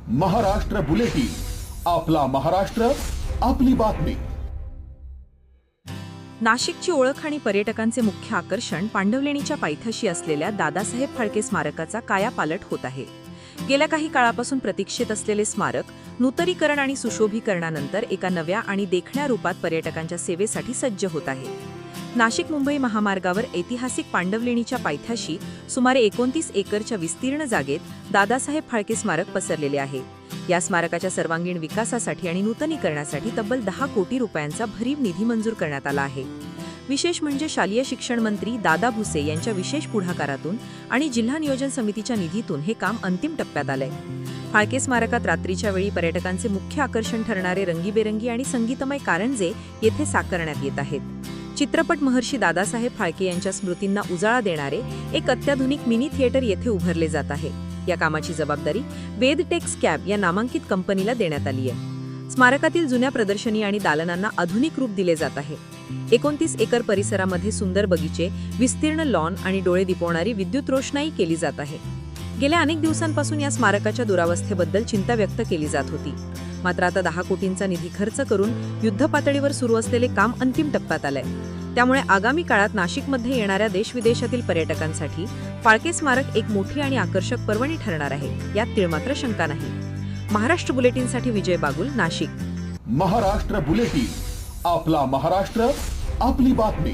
Maharashtra bulletin, आपला महाराष्ट्र, आपली बातमी. नाशिकची ओळख आणि पर्यटकांचे मुख्य आकर्षण पांडवलेणीच्या पायथ्याशी असलेल्या दादासाहेब फाळके स्मारकाचा कायापालट होत आहे. गेल्या काही काळापासून प्रतीक्षित असलेले स्मारक नूतनीकरण आणि सुशोभीकरणानंतर एका नव्या आणि देखण्या रूपात पर्यटकांच्या सेवेसाठी सज्ज होत आहे. नाशिक मुंबई महामार्गावर ऐतिहासिक पांडवलेणीच्या पायथ्याशी सुमारे 29 एकरच्या विस्तीर्ण जागेत दादासाहेब फाळके स्मारक पसरलेले आहे. या स्मारकाच्या सर्वांगीण विकासासाठी आणि नूतनीकरणासाठी तब्बल 10 कोटी रुपयांचा भरीव निधी मंजूर करण्यात आला आहे. विशेष म्हणजे शालेय शिक्षण मंत्री दादा भुसे यांच्या विशेष पुढाकारातून आणि जिल्हा नियोजन समितीच्या निधीतून हे काम अंतिम टप्प्यात आलंय. फाळके स्मारकात रात्रीच्या वेळी पर्यटकांचे मुख्य आकर्षण ठरणारे रंगीबेरंगी आणि संगीतमय कारंजे येथे साकारण्यात येत आहेत. चित्रपट महर्षी दादासाहेब फाळके यांच्या स्मृतींना उजाळा देणारे एक अत्याधुनिक मिनी थिएटर येथे उभारले जात आहे. या कामाची जबाबदारी वेदटेक्स कॅब या नामांकित कंपनीला देण्यात आली आहे. स्मारकातील जुन्या प्रदर्शनी आणि दालनांना आधुनिक रूप दिले जात आहे. 29 एकर परिसरामध्ये सुंदर बगीचे, विस्तीर्ण लॉन आणि डोळे दिपवणारी विद्युत रोषणाई केली जात आहे. गेल्या अनेक दिवसांपासून या स्मारकाच्या दुरावस्थेबद्दल चिंता व्यक्त केली जात होती. मात्र आता 10 कोटींचा निधी खर्च करून युद्धपातळीवर सुरू असलेले काम अंतिम टप्प्यात आलंय. त्यामुळे आगामी काळात नाशिकमध्ये येणाऱ्या देशविदेशातील पर्यटकांसाठी फाळके स्मारक एक मोठी आणि आकर्षक पर्वणी ठरणार आहे, यात तीळमात्र शंका नाही. महाराष्ट्र बुलेटिनसाठी विजय बागुल, नाशिक. महाराष्ट्र बुलेटिन, आपला महाराष्ट्र, आपली बातमी.